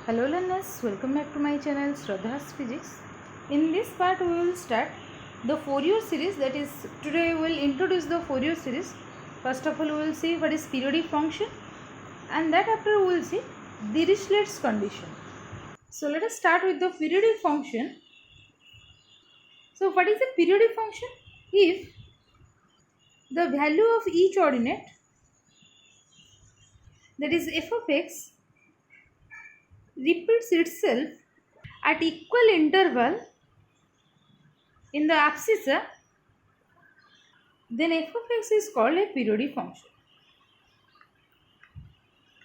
Hello learners, welcome back to my channel Shraddha's Physics. In this part we will start the Fourier series, that is today we will introduce the Fourier series. First of all we will see what is periodic function, and that after we will see Dirichlet's condition. So let us start with the periodic function. So what is a periodic function? If the value of each ordinate, that is f of x, repeats itself at equal interval in the abscissa, then f of x is called a periodic function.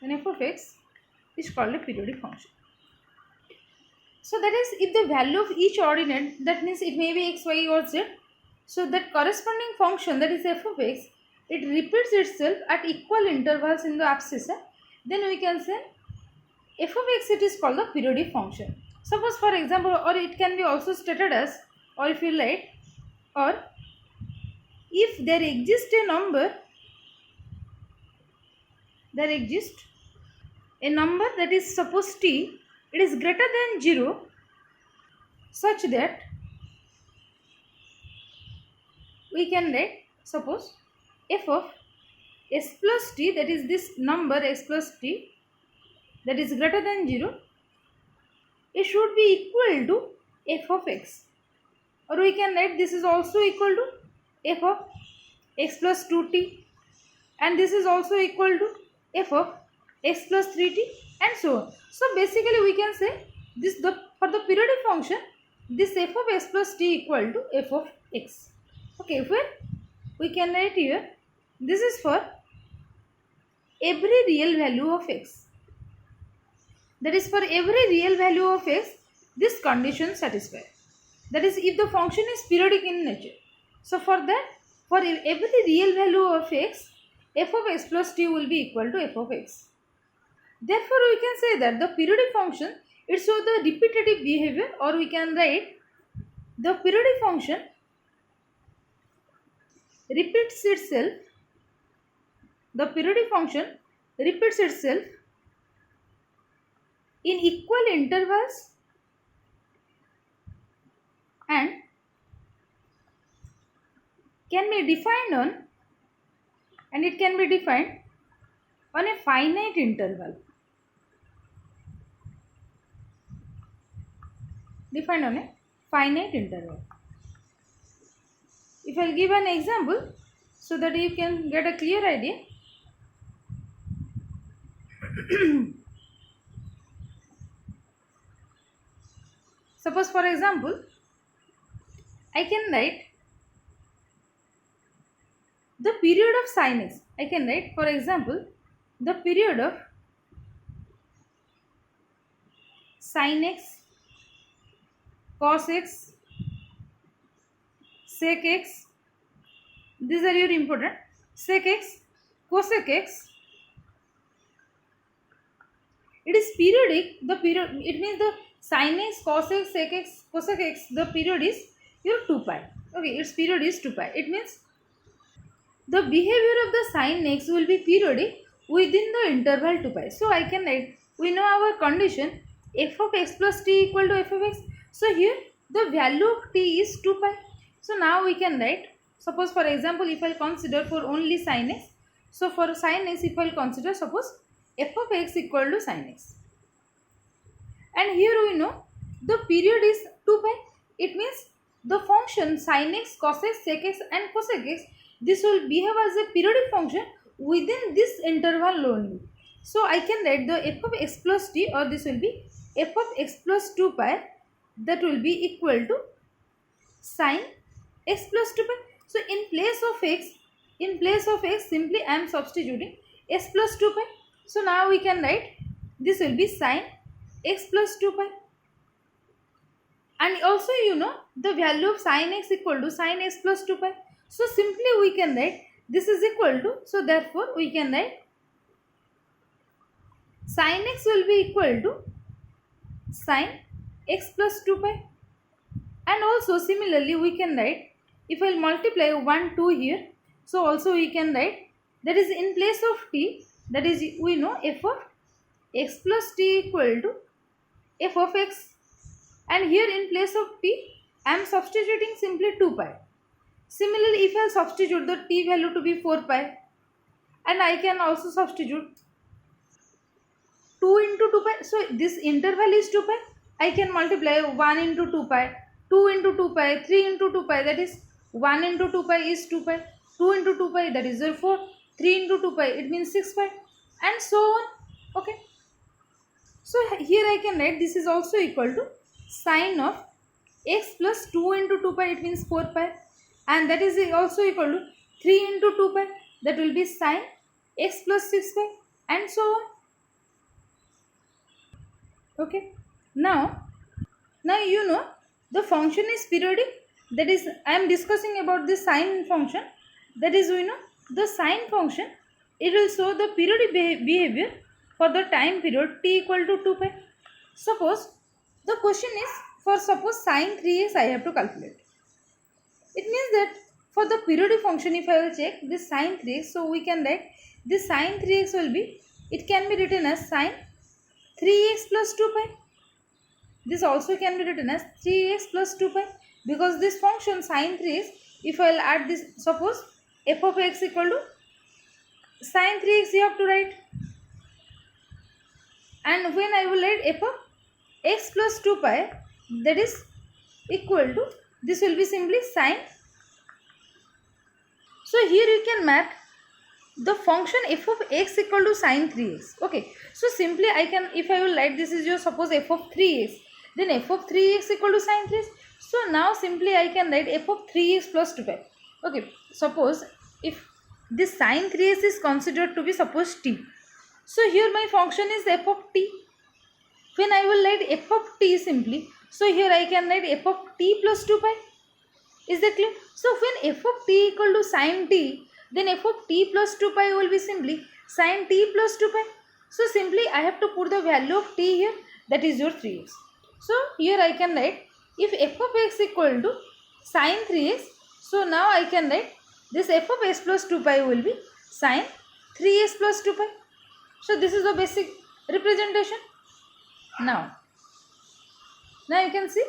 Then f of x is called a periodic function. So that is, if the value of each ordinate, that means it may be x, y or z, so that corresponding function, that is f of x, it repeats itself at equal intervals in the abscissa, then we can say f of x, it is called the periodic function. Suppose for example, or it can be also stated as, or if you like, or if there exists a number, that is suppose t, it is greater than 0, such that we can write, suppose f of s plus t, that is this number s plus t, that is greater than 0, it should be equal to f of x. Or we can write this is also equal to f of x plus 2t, and this is also equal to f of x plus 3t, and so on. So basically we can say this, for the periodic function, this f of s plus t equal to f of x. Okay, we can write here, this is for every real value of x. That is, for every real value of x, this condition satisfied. That is, if the function is periodic in nature. So for that, for every real value of x, f of x plus t will be equal to f of x. Therefore, we can say that the periodic function, it shows the repetitive behavior, or we can write the periodic function repeats itself. The periodic function repeats itself in equal intervals and can be defined on, and it can be defined on a finite interval. Defined on a finite interval. If I give an example so that you can get a clear idea. Suppose for example, I can write the period of sin x. I can write, for example, the period of sin x, cos x, sec x, these are your important, sec x, cosec x. It is periodic, the period, it means the sin x, cos x, sec x, cosec x, the period is your 2 pi. Okay, its period is 2 pi. It means the behavior of the sin x will be periodic within the interval 2 pi. So I can write, we know our condition, f of x plus t equal to f of x. So here the value of t is 2 pi. So now we can write, suppose for example, if I consider for only sin x. So for sin x, if I consider, suppose f of x equal to sin x. And here we know the period is 2 pi. It means the function sin x, cos x, sec x and cosec x, this will behave as a periodic function within this interval only. So I can write the f of x plus t, or this will be f of x plus 2 pi, that will be equal to sin x plus 2 pi. So in place of x, simply I am substituting s plus 2 pi. So now we can write, this will be sin x plus 2 pi. And also you know the value of sin x equal to sin x plus 2 pi. So simply we can write this is equal to, so therefore we can write sin x will be equal to sin x plus 2 pi. And also similarly we can write, if I multiply 1, 2 here, so also we can write, that is in place of t, that is we know f of x plus t equal to f of x, and here in place of t I am substituting simply 2 pi. Similarly, if I substitute the t value to be 4 pi, and I can also substitute 2 into 2 pi. So this interval is 2 pi. I can multiply 1 into 2 pi, 2 into 2 pi, 3 into 2 pi, that is 1 into 2 pi is 2 pi, 2 into 2 pi, that is 4, 3 into 2 pi, it means 6 pi, and so on. Okay. So here I can write this is also equal to sine of x plus 2 into 2 pi, it means 4 pi, and that is also equal to 3 into 2 pi, that will be sine x plus 6 pi, and so on. Okay. Now you know the function is periodic, that is I am discussing about the sine function, that is we know the sine function, it will show the periodic behavior for the time period t equal to 2 pi. Suppose the question is for suppose sine 3x I have to calculate. It means that for the periodic function, if I will check this sine 3x, so we can write this sine 3x will be, it can be written as sine 3x plus 2 pi. This also can be written as 3x plus 2 pi, because this function sine 3x, if I will add this, suppose f of x equal to sine 3x you have to write, and when I will write f of x plus 2 pi, that is equal to, this will be simply sine. So here you can map the function f of x equal to sine 3x. Okay, so simply I can, if I will write this is your suppose f of 3x, then f of 3x equal to sine 3x. So now simply I can write f of 3x plus 2 pi. Okay, suppose if this sine 3x is considered to be suppose t, so here my function is f of t. When I will write f of t simply, so here I can write f of t plus 2 pi. Is that clear? So when f of t equal to sine t, then f of t plus 2 pi will be simply sine t plus 2 pi. So simply I have to put the value of t here, that is your 3x. So here I can write if f of x equal to sine 3x, so now I can write this f of x plus 2 pi will be sine 3x plus 2 pi. So this is the basic representation. Now you can see,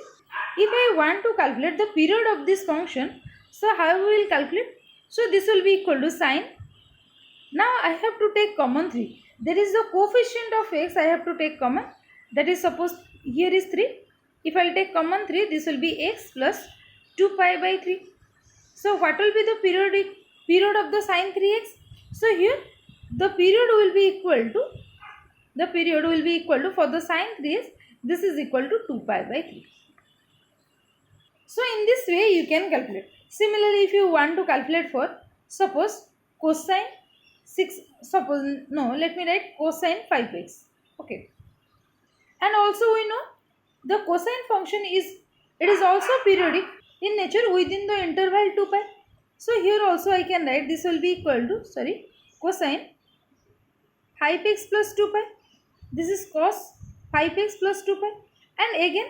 if I want to calculate the period of this function, so how we will calculate? So this will be equal to sine. Now I have to take common 3. There is the coefficient of x I have to take common. That is suppose here is 3. If I will take common 3, this will be x plus 2 pi by 3. So what will be the period of the sine 3x? So here the period will be equal to, for the sine 3x, this is equal to 2 pi by 3. So in this way you can calculate. Similarly, if you want to calculate for suppose cosine 6, let me write cosine 5x. Okay. And also we know the cosine function is also periodic in nature within the interval 2 pi. So here also I can write this will be equal to, cosine 5x plus 2 pi. This is cos 5x plus 2 pi. And again,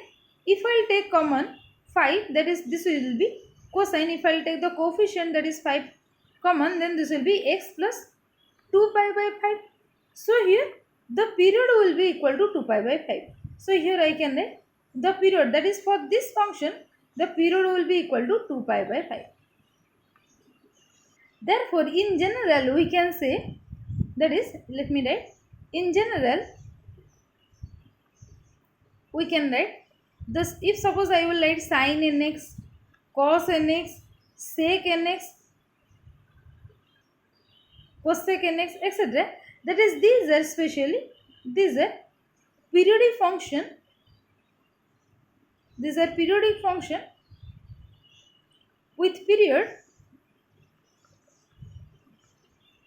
if I will take common 5, that is this will be cosine. If I will take the coefficient, that is 5 common, then this will be x plus 2 pi by 5. So here the period will be equal to 2 pi by 5. So here I can write the period, that is for this function, the period will be equal to 2 pi by 5. Therefore, in general we can say, that is, let me write, in general we can write this, if suppose I will write sin nx, cos nx, sec nx, cosec nx, etc. That is, these are periodic function. These are periodic function with period,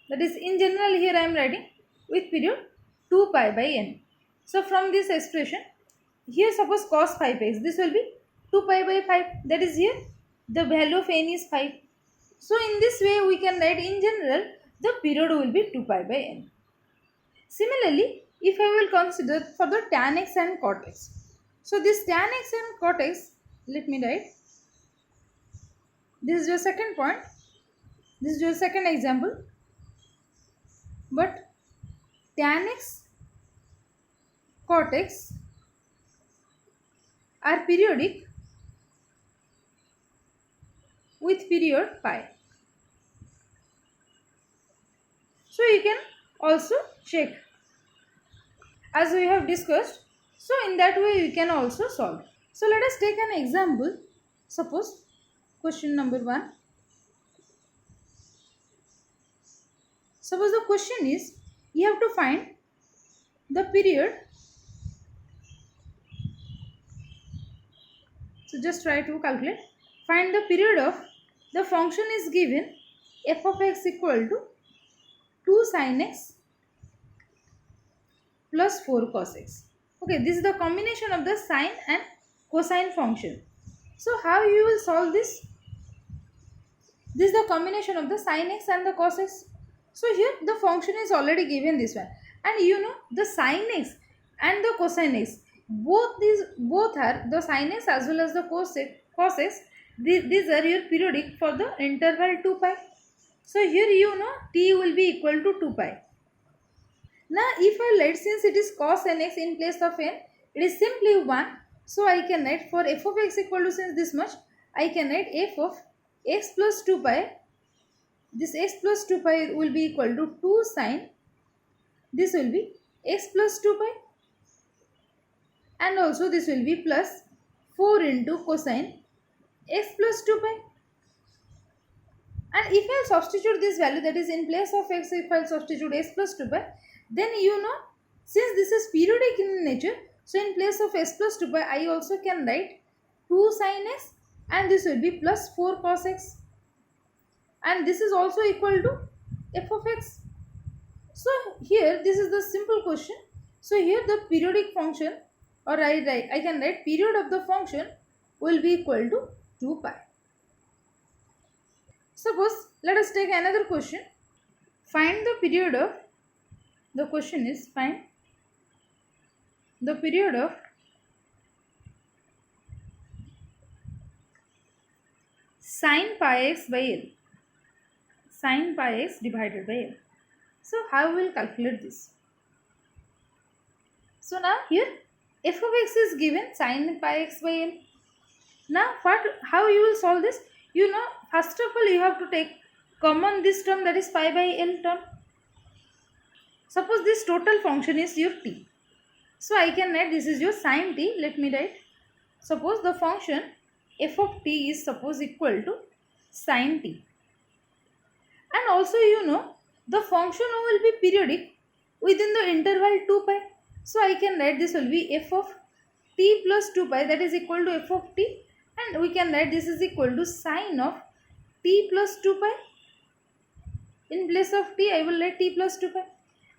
that is in general here I am writing with period 2 pi by n. So from this expression, here suppose cos 5x, this will be 2 pi by 5, that is here the value of n is 5. So in this way we can write in general the period will be 2 pi by n. Similarly, if I will consider for the tan x and cot x. So this tan x and cot x, let me write. This is your second point. This is your second example. But tan x, cot x, are periodic with period pi. So you can also check as we have discussed. So in that way you can also solve. So let us take an example. Suppose question number 1. Suppose the question is you have to find the period. So just try to calculate. Find the period of the function is given f of x equal to 2 sin x plus 4 cos x. Okay, this is the combination of the sine and cosine function. So how you will solve this? This is the combination of the sin x and the cos x. So here the function is already given this one, and you know the sin x and the cosine x, both are the sin x as well as the cos x. These are your periodic for the interval 2 pi. So here you know t will be equal to 2 pi. Now if I let, since it is cos nx in place of n, it is simply 1. So I can write for f of x equal to, since this much, I can write f of x plus 2 pi. This x plus 2 pi will be equal to 2 sine. This will be x plus 2 pi. And also this will be plus 4 into cosine x plus 2 pi. And if I substitute this value, that is in place of x, if I substitute x plus 2 pi, then you know, since this is periodic in nature, so in place of x plus 2 pi, I also can write 2 sin x, and this will be plus 4 cos x. And this is also equal to f of x. So here this is the simple question. So here the periodic function, or I can write period of the function will be equal to 2 pi. Suppose let us take another question. Find the period of, the question is find the period of sin pi x by L. Sin pi x divided by L. So how we will calculate this? So now here f of x is given sin pi x by L. Now how you will solve this? You know, first of all you have to take common this term, that is pi by L term. Suppose this total function is your t. So I can write this is your sin t. Let me write. Suppose the function f of t is suppose equal to sin t. And also you know the function will be periodic within the interval 2 pi. So I can write this will be f of t plus 2 pi, that is equal to f of t, and we can write this is equal to sine of t plus 2 pi. In place of t I will write t plus 2 pi.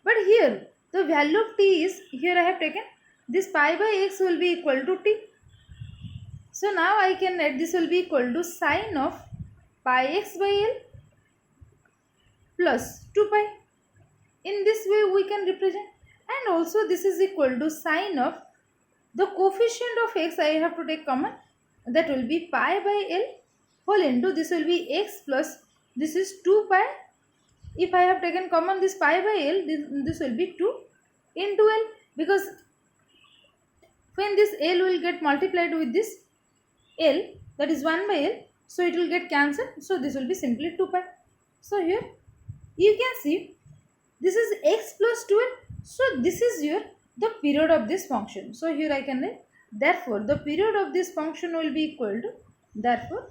But here the value of t is, here I have taken this pi by x will be equal to t. So now I can write this will be equal to sine of pi x by L plus 2 pi. In this way we can represent, and also this is equal to sine of the coefficient of x I have to take common, that will be pi by L whole into this will be x plus this is 2 pi. If I have taken common this pi by L, this will be 2 into L, because when this L will get multiplied with this L, that is 1 by L, so it will get cancelled. So this will be simply 2 pi. So here you can see this is x plus 2L. So this is your the period of this function. So here I can write, therefore the period of this function will be equal to, therefore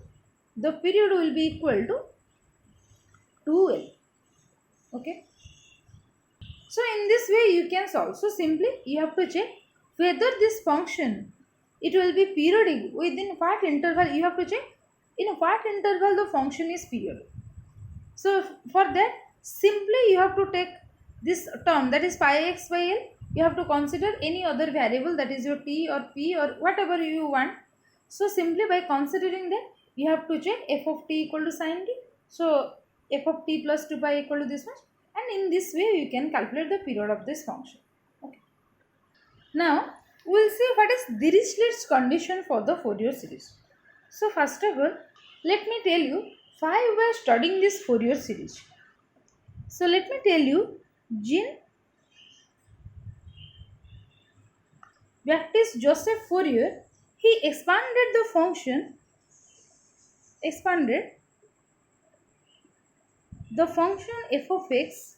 the period will be equal to 2L. Okay. So in this way you can solve. So simply you have to check whether this function, it will be periodic within what interval. You have to check in what interval the function is periodic. So for that simply you have to take this term, that is pi x by L. You have to consider any other variable, that is your t or p or whatever you want. So simply by considering that you have to check f of t equal to sin t. So f of t plus 2 pi equal to this much, and in this way you can calculate the period of this function. Okay. Now we will see what is Dirichlet's condition for the Fourier series. So first of all, let me tell you why we are studying this Fourier series. So let me tell you, Jean-Baptiste Joseph Fourier, he expanded the function, expanded the function f of x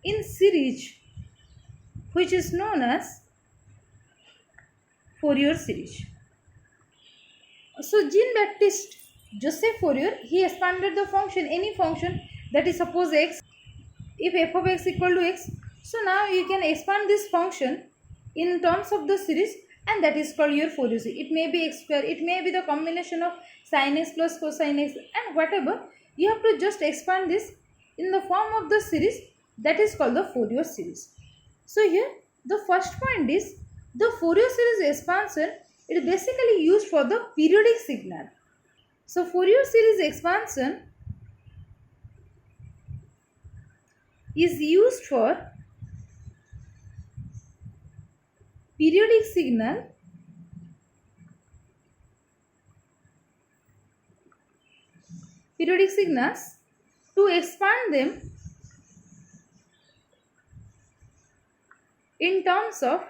in series, which is known as Fourier series. So Jean-Baptiste Joseph Fourier, he expanded the function, any function that is suppose x, if f of x equal to x. So now you can expand this function in terms of the series, and that is called your Fourier series. It may be x square, it may be the combination of sin x plus cosine x, and whatever. You have to just expand this in the form of the series, that is called the Fourier series. So here the first point is the Fourier series expansion. It is basically used for the periodic signal. So Fourier series expansion is used for periodic signal periodic signals to expand them in terms of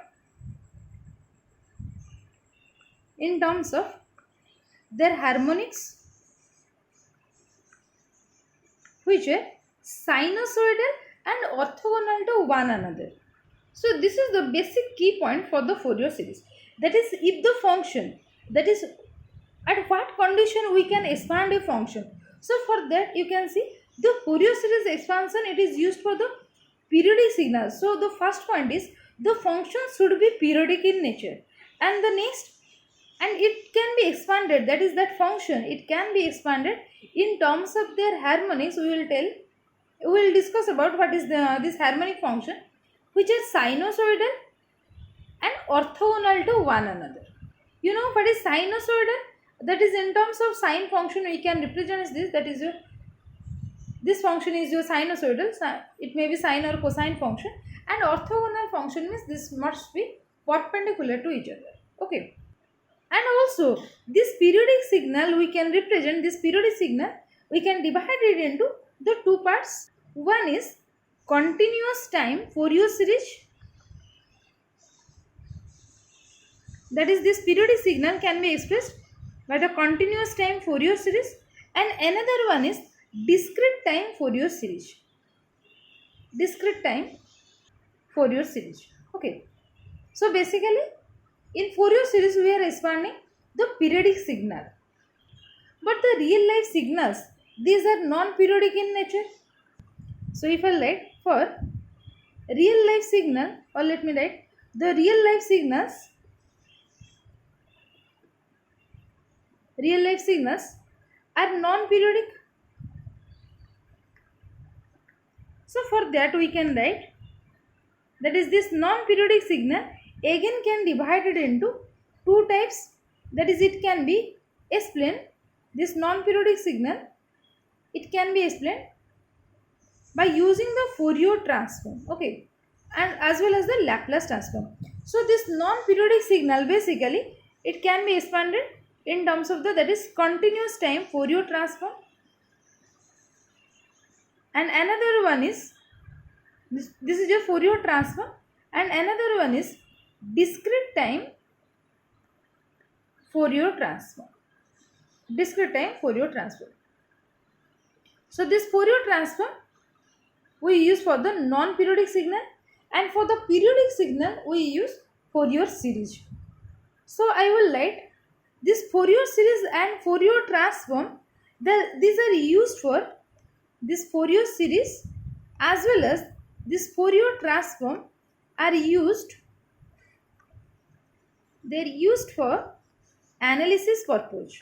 their harmonics, which are sinusoidal and orthogonal to one another. So this is the basic key point for the Fourier series. That is, if the function, that is, at what condition we can expand a function. So for that you can see the Fourier series expansion, it is used for the periodic signals. So the first point is the function should be periodic in nature, and the next, and it can be expanded, that is, that function, it can be expanded in terms of their harmonics. We will discuss about what is this harmonic function, which is sinusoidal and orthogonal to one another. You know what is sinusoidal? That is, in terms of sine function we can represent as this, that is your, this function is your sinusoidal, it may be sine or cosine function, and orthogonal function means this must be perpendicular to each other. Okay. And also this periodic signal, we can represent this periodic signal, we can divide it into the two parts. One is continuous time Fourier series, that is, this periodic signal can be expressed by the continuous time Fourier series, and another one is discrete time Fourier series. Discrete time Fourier series. Okay. So basically in Fourier series we are expanding the periodic signal, but the real life signals, these are non-periodic in nature. So if I write for real life signal, or let me write the real life signals are non-periodic. So for that we can write, that is, this non-periodic signal again can divide it into two types. That is, it can be explained, this non-periodic signal, it can be explained by using the Fourier transform, okay, and as well as the Laplace transform. So this non-periodic signal, basically it can be expanded in terms of the, that is, continuous time Fourier transform, and another one is this is your Fourier transform, and another one is discrete time Fourier transform. Discrete time Fourier transform. So this Fourier transform we use for the non-periodic signal, and for the periodic signal we use Fourier series. So I will write this Fourier series and Fourier transform, these are used for this Fourier series as well as this Fourier transform are used, they are used for analysis purpose.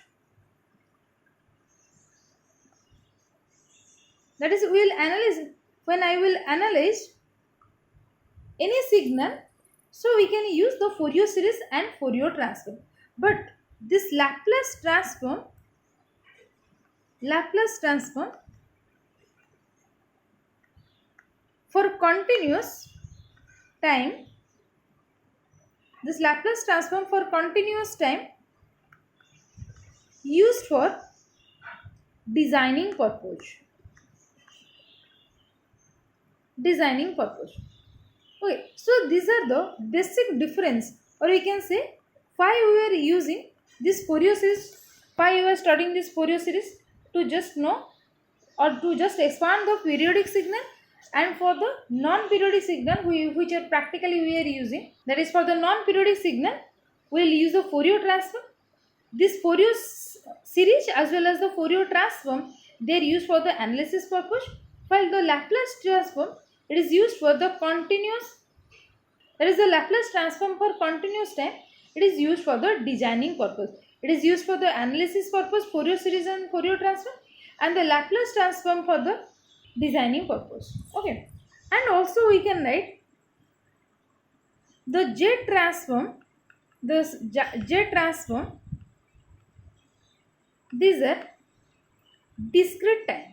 That is, we will analyze, when I will analyze any signal, so we can use the Fourier series and Fourier transform. But this Laplace transform for continuous time, this Laplace transform for continuous time used for designing purpose. Okay, so these are the basic difference, or we can say why we are using this Fourier series, why we are studying this Fourier series, to just know or to just expand the periodic signal, and for the non-periodic signal which are practically we are using, that is for the non-periodic signal we will use the Fourier transform. This Fourier series as well as the Fourier transform, they are used for the analysis purpose, while the Laplace transform, it is used for the continuous, that is the Laplace transform for continuous time, it is used for the designing purpose. It is used for the analysis purpose, Fourier series and Fourier transform, and the Laplace transform for the designing purpose. Okay, and also we can write the J transform, J transform, these are discrete time.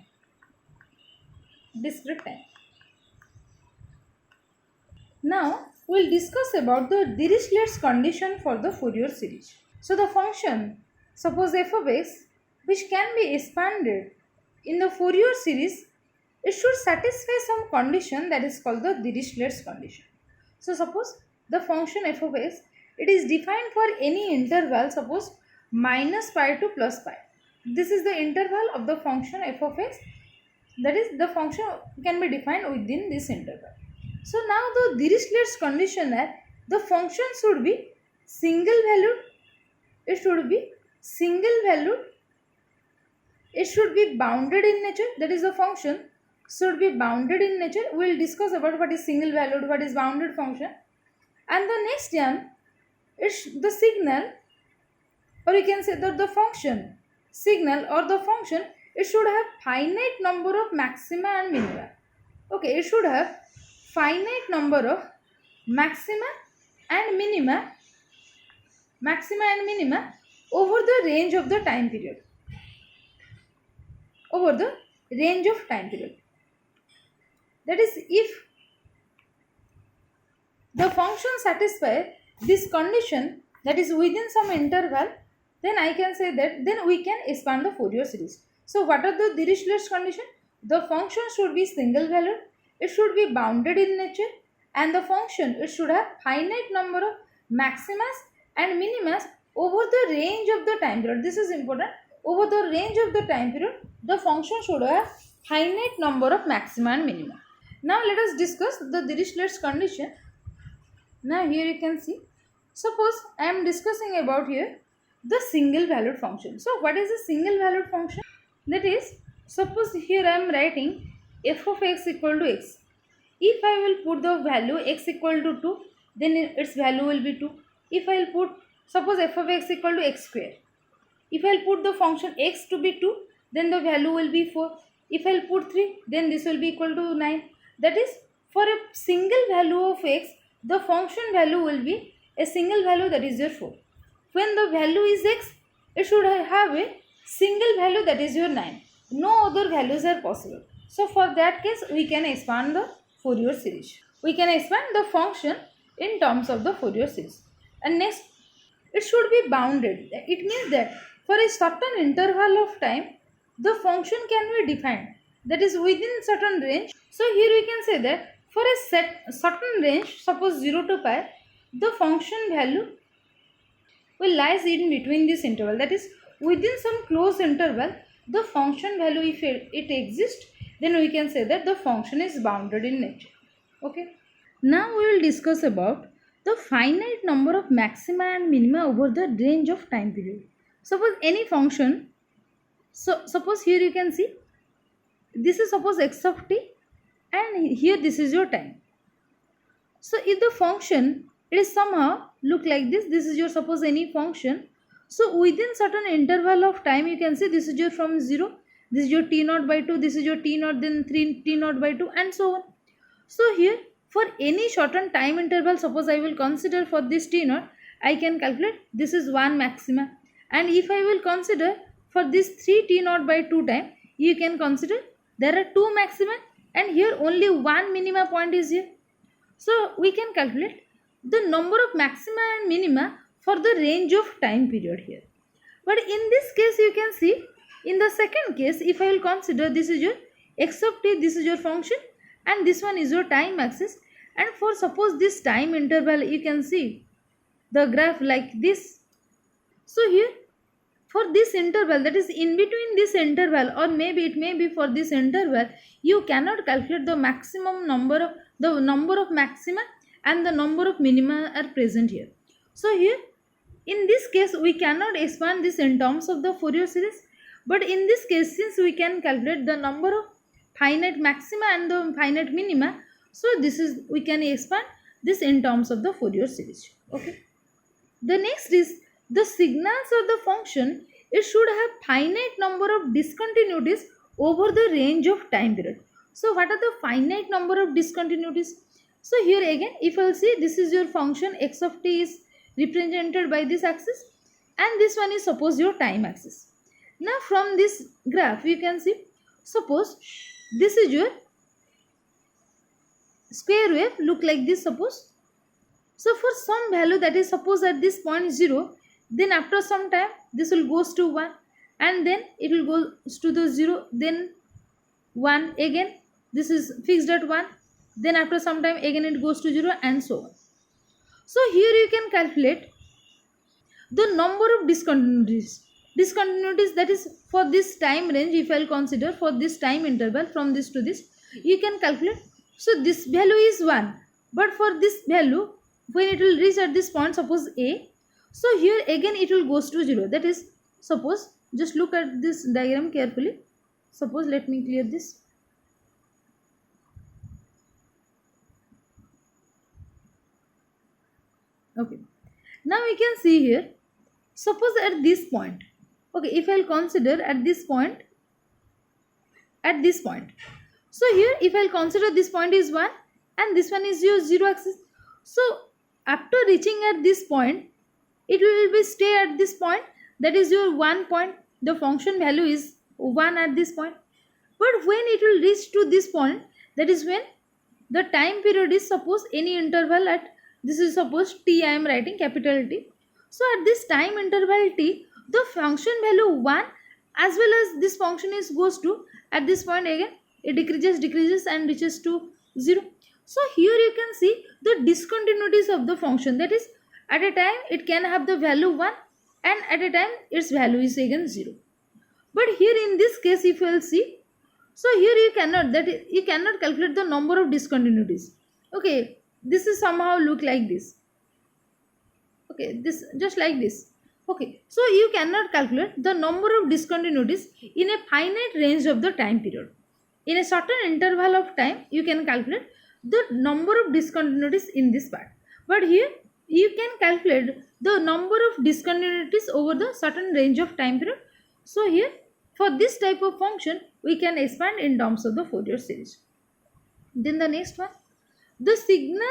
Now we will discuss about the Dirichlet's condition for the Fourier series. So the function, suppose f of x, which can be expanded in the Fourier series, it should satisfy some condition that is called the Dirichlet's condition. So suppose the function f of x, it is defined for any interval, suppose minus pi to plus pi. This is the interval of the function f of x, that is the function can be defined within this interval. So now the Dirichlet's condition is the function should be single valued, it should be single valued, it should be bounded in nature, that is the function should be bounded in nature. We will discuss about what is single valued, what is bounded function. And the next one is the signal, or you can say that the function, signal or the function, it should have finite number of maxima and minima. Okay, it should have finite number of maxima and minima over the range of the time period. That is, if the function satisfies this condition, that is within some interval, then I can say that then we can expand the Fourier series. So what are the Dirichlet's condition? The function should be single valued, it should be bounded in nature, and the function, it should have finite number of maximas and minimas over the range of the time period. This is important. Over the range of the time period, the function should have finite number of maxima and minima. Now let us discuss the Dirichlet's condition. Now here you can see, suppose I am discussing about here the single valued function. So what is a single valued function? That is, suppose here I am writing f of x equal to x. If I will put the value x equal to 2, then its value will be 2. If I will put, suppose f of x equal to x square. If I will put the function x to be 2, then the value will be 4. If I will put 3, then this will be equal to 9. That is, for a single value of x, the function value will be a single value, that is your 4. When the value is x, it should have a single value, that is your 9. No other values are possible. So for that case, we can expand the Fourier series. We can expand the function in terms of the Fourier series. And next, it should be bounded. It means that for a certain interval of time, the function can be defined, that is within certain range. So here we can say that for a certain range, suppose 0 to pi, the function value will lies in between this interval, that is within some closed interval, the function value, if it exists, then we can say that the function is bounded in nature. Okay. Now we will discuss about the finite number of maxima and minima over the range of time period. Suppose any function, so suppose here you can see, this is suppose x of t, and here this is your time. So if the function, it is somehow look like this, this is your suppose any function. So within certain interval of time, you can say this is your from 0, this is your t0 by 2, this is your t0, then 3 t0 by 2, and so on. So here for any shortened time interval, suppose I will consider for this t0, I can calculate this is 1 maxima, and if I will consider for this 3 t0 by 2 time, you can consider there are 2 maxima, and here only 1 minima point is here. So we can calculate the number of maxima and minima for the range of time period here. But in this case, you can see, in the second case, if I will consider this is your x of t, this is your function, and this one is your time axis, And for suppose this time interval, you can see the graph like this. So here for this interval, that is in between this interval, or maybe it may be for this interval, you cannot calculate the maximum number of maxima and the number of minima are present here. So here in this case we cannot expand this in terms of the Fourier series, but in this case since we can calculate the number of finite maxima and the finite minima, so this is we can expand this in terms of the Fourier series. Okay, the next is the signals of the function, it should have finite number of discontinuities over the range of time period. So what are the finite number of discontinuities? So here again if I will see, this is your function x of t is represented by this axis, and this one is suppose your time axis. Now from this graph you can see, suppose this is your square wave, look like this suppose. So for some value, that is suppose at this point 0, then after some time this will goes to 1, and then it will go to the 0, then 1 again, this is fixed at 1, then after some time again it goes to 0, and so on. So here you can calculate the number of discontinuities, that is for this time range. If I will consider for this time interval from this to this, you can calculate. So this value is 1, but for this value when it will reach at this point, suppose a, so here again it will goes to 0, that is suppose, just look at this diagram carefully. Suppose, let me clear this. Okay, now we can see here, suppose at this point, okay, if I will consider at this point, so here if I will consider this point is 1 and this one is your 0 axis. So after reaching at this point, it will be stay at this point, that is your 1 point, the function value is 1 at this point. But when it will reach to this point, that is when the time period is suppose any interval at, this is suppose t, I am writing capital T. So at this time interval t, the function value 1 as well as this function is goes to, at this point again it decreases and reaches to 0. So here you can see the discontinuities of the function, that is at a time it can have the value 1 and at a time its value is again 0. But here in this case if you will see, so here you cannot calculate the number of discontinuities. Okay, this is somehow look like this. Okay, this just like this. Okay, so you cannot calculate the number of discontinuities in a finite range of the time period. In a certain interval of time, you can calculate the number of discontinuities in this part. But here, you can calculate the number of discontinuities over the certain range of time period. So here, for this type of function, we can expand in terms of the Fourier series. Then the next one, the signal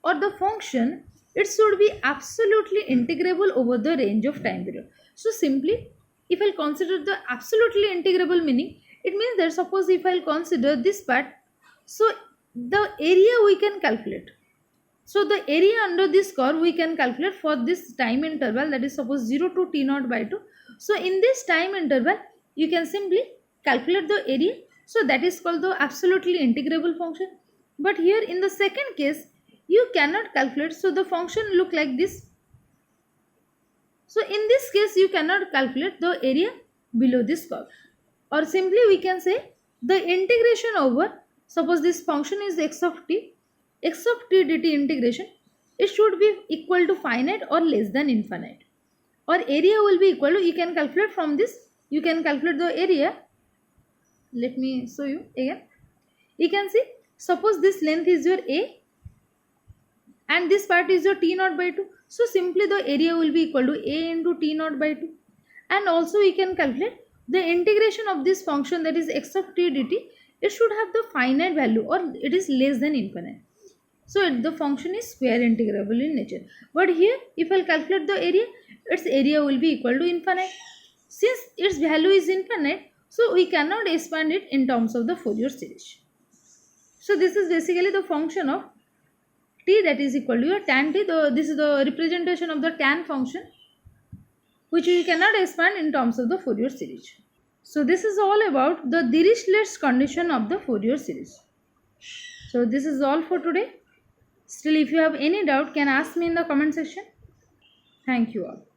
or the function, it should be absolutely integrable over the range of time period. So simply, if I consider the absolutely integrable meaning, it means that suppose if I consider this part, so the area we can calculate. So the area under this curve we can calculate for this time interval, that is suppose 0 to t naught by 2. So in this time interval, you can simply calculate the area. So that is called the absolutely integrable function. But here in the second case, you cannot calculate. So the function look like this. So in this case, you cannot calculate the area below this curve. Or simply we can say the integration over, suppose this function is x of t dt integration, it should be equal to finite or less than infinite. Or area will be equal to, you can calculate from this, you can calculate the area. Let me show you again. You can see, suppose this length is your a and this part is your t naught by 2. So simply the area will be equal to a into t naught by 2. And also we can calculate the integration of this function, that is x of t dt, it should have the finite value or it is less than infinite. So the function is square integrable in nature. But here if I calculate the area, its area will be equal to infinite. Since its value is infinite, so we cannot expand it in terms of the Fourier series. So this is basically the function of t, that is equal to your tan t. This is the representation of the tan function, which we cannot expand in terms of the Fourier series. So this is all about the Dirichlet's condition of the Fourier series. So this is all for today. Still, if you have any doubt, can ask me in the comment section. Thank you all.